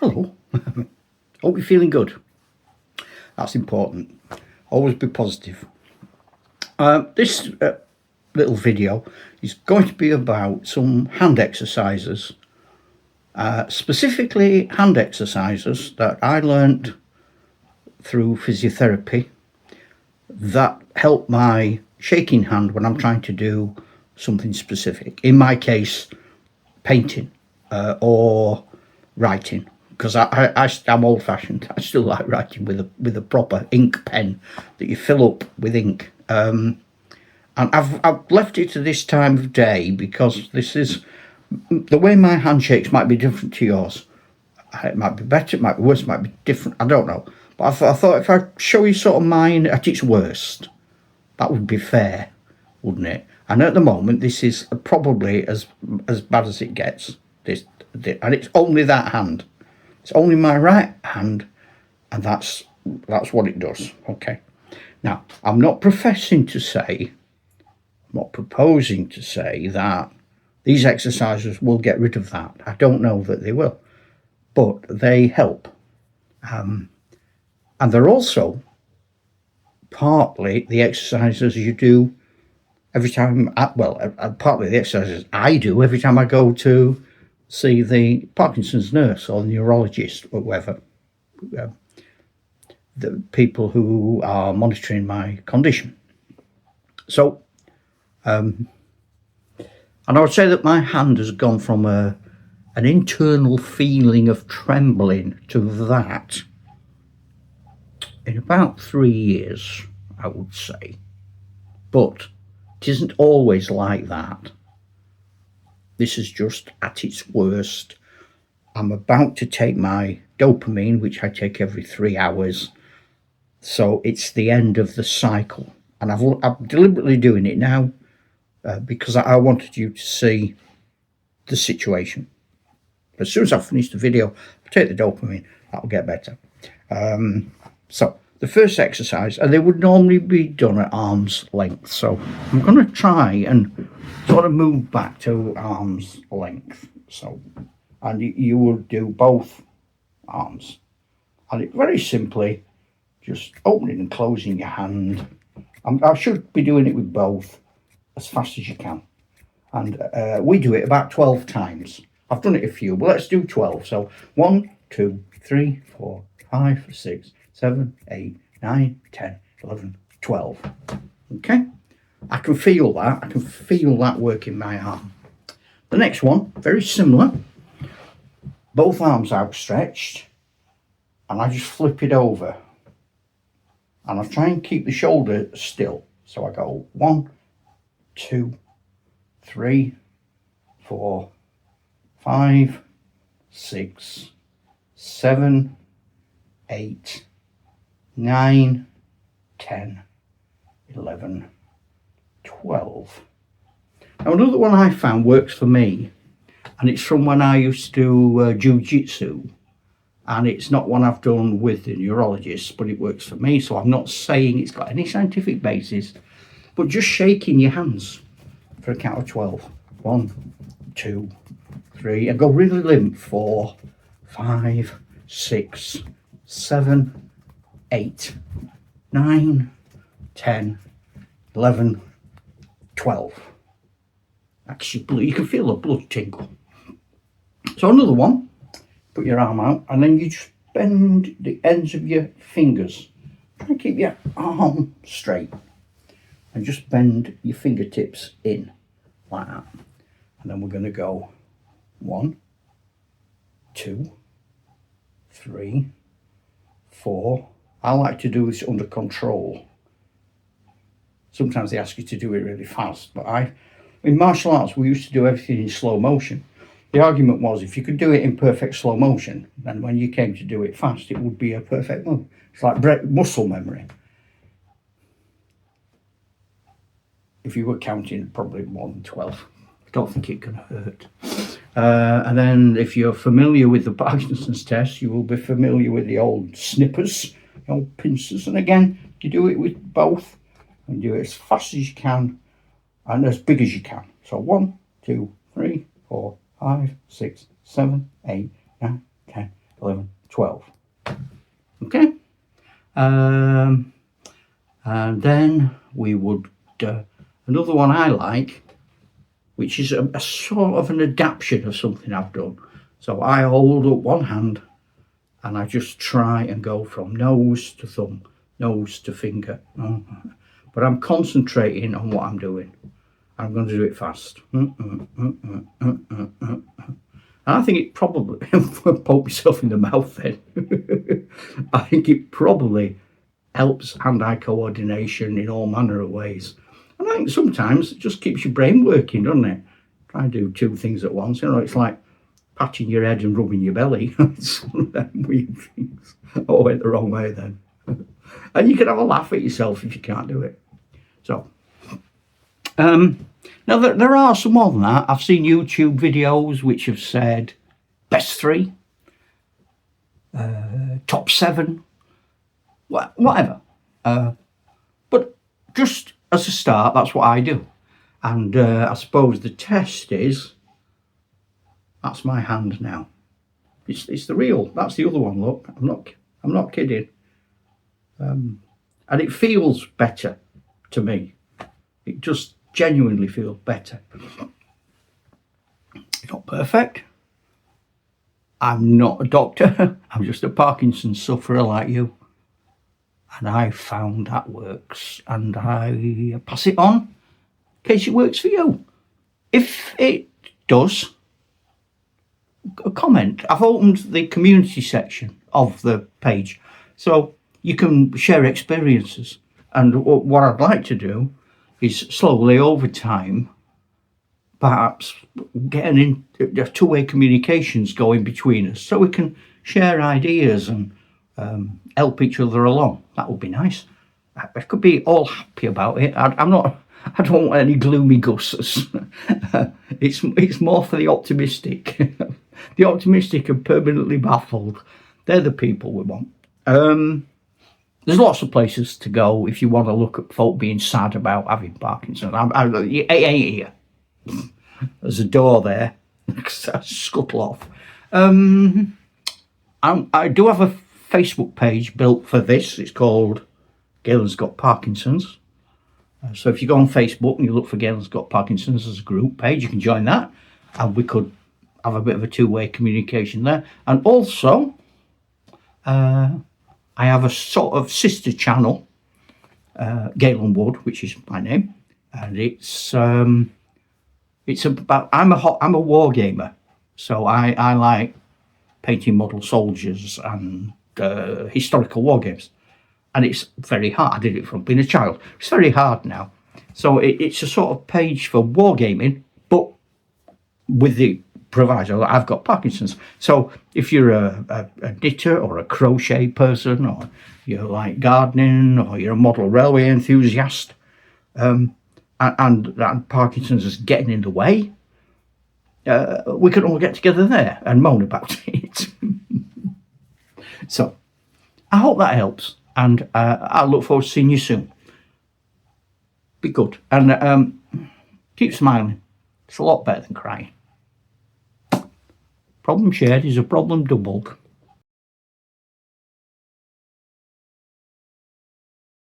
Hello. Hope you're feeling good. That's important. Always be positive. This little video is going to be about some hand exercises, specifically hand exercises that I learned through physiotherapy that help my shaking hand when I'm trying to do something specific. In my case, painting or writing. Because I'm old-fashioned. I still like writing with a proper ink pen that you fill up with ink. And I've left it to this time of day because this is the way my handshakes might be different to yours. It might be better, it might be worse, it might be different. I don't know. But I thought if I show you sort of mine at its worst, that would be fair, wouldn't it? And at the moment, this is probably as bad as it gets. And it's only that hand. It's only my right hand, and that's what it does. Okay. Now, I'm not proposing to say that these exercises will get rid of that. I don't know that they will, but they help. And they're also partly the exercises you do every time, partly the exercises I do every time I go to see the Parkinson's nurse or neurologist or whoever, the people who are monitoring my condition. So, and I would say that my hand has gone from an internal feeling of trembling to that in about 3 years, I would say. But it isn't always like that. This is just at its worst. I'm about to take my dopamine, which I take every 3 hours. So it's the end of the cycle. And I'm deliberately doing it now because I wanted you to see the situation. As soon as I finish the video, I'll take the dopamine. That'll get better. So the first exercise, and they would normally be done at arm's length. So I'm going to try and sort of move back to arm's length. So, and you will do both arms. And it very simply, just opening and closing your hand. I should be doing it with both as fast as you can. And we do it about 12 times. I've done it a few, but let's do 12. So 1, 2, 3, 4, 5, 6, 7, 8, 9, 10, 11, 12. Okay? I can feel that. I can feel that work in my arm. The next one, very similar. Both arms outstretched. And I just flip it over. And I try and keep the shoulder still. So I go 1, 2, 3, 4, 5, 6, 7, 8, 9, 10, 11, 12. Now another one I found works for me, and it's from when I used to do jiu-jitsu, and it's not one I've done with the neurologist, but it works for me. So I'm not saying it's got any scientific basis, but just shaking your hands for a count of 12. 1, 2, 3, and go really limp. 4, 5, 6, 7, 8, 9, 10, 11, 12. Actually, you can feel the blood tingle. So another one, put your arm out, and then you just bend the ends of your fingers. Try and keep your arm straight. And just bend your fingertips in, like that. And then we're going to go 1, 2, 3, 4. I like to do this under control. Sometimes they ask you to do it really fast, but in martial arts, we used to do everything in slow motion. The argument was if you could do it in perfect slow motion, then when you came to do it fast, it would be a perfect move. It's like muscle memory. If you were counting, probably more than 12. I don't think it can hurt. And then if you're familiar with the Parkinson's test, you will be familiar with the old snippers, the old pincers. And again, you do it with both and do it as fast as you can and as big as you can. So 1, 2, 3, 4, 5, 6, 7, 8, 9, 10, 11, And then we would, another one I like, which is a sort of an adaptation of something I've done. So I hold up one hand and I just try and go from nose to thumb, nose to finger. But I'm concentrating on what I'm doing. I'm going to do it fast. And I think it probably, poke myself in the mouth then, I think it probably helps hand-eye coordination in all manner of ways. And I think sometimes it just keeps your brain working, doesn't it? Try and do two things at once. It's like patting your head and rubbing your belly. It's one of them weird things. Oh, I went the wrong way then. And you can have a laugh at yourself if you can't do it. So, now there are some more than that. I've seen YouTube videos which have said best 3, top 7, whatever. But just as a start, that's what I do. And I suppose the test is, that's my hand now. It's the real. That's the other one. Look, I'm not kidding. And it feels better to me. It just genuinely feels better. It's not perfect. I'm not a doctor. I'm just a Parkinson's sufferer like you. And I found that works. And I pass it on in case it works for you. If it does, a comment. I've opened the community section of the page, so you can share experiences. And what I'd like to do is slowly over time, perhaps getting in two-way communications going between us, so we can share ideas and help each other along. That would be nice. I could be all happy about it. I don't want any gloomy gusses. It's more for the optimistic. The optimistic and permanently baffled. They're the people we want. There's lots of places to go if you want to look at folk being sad about having Parkinson's. It ain't here. There's a door there. Scuttle off. I do have a Facebook page built for this. It's called Galen's Got Parkinson's. So if you go on Facebook and you look for Galen's Got Parkinson's as a group page, you can join that, and we could have a bit of a two-way communication there. And also, I have a sort of sister channel, Galen Wood, which is my name, and it's about I'm a war gamer, so I like painting model soldiers and historical war games. And it's very hard. I did it from being a child. It's very hard now. So it's a sort of page for wargaming, but with the proviso that I've got Parkinson's. So if you're a knitter or a crochet person, or you like gardening, or you're a model railway enthusiast, and Parkinson's is getting in the way, we can all get together there and moan about it. So I hope that helps. And I look forward to seeing you soon. Be good. And keep smiling. It's a lot better than crying. Problem shared is a problem doubled.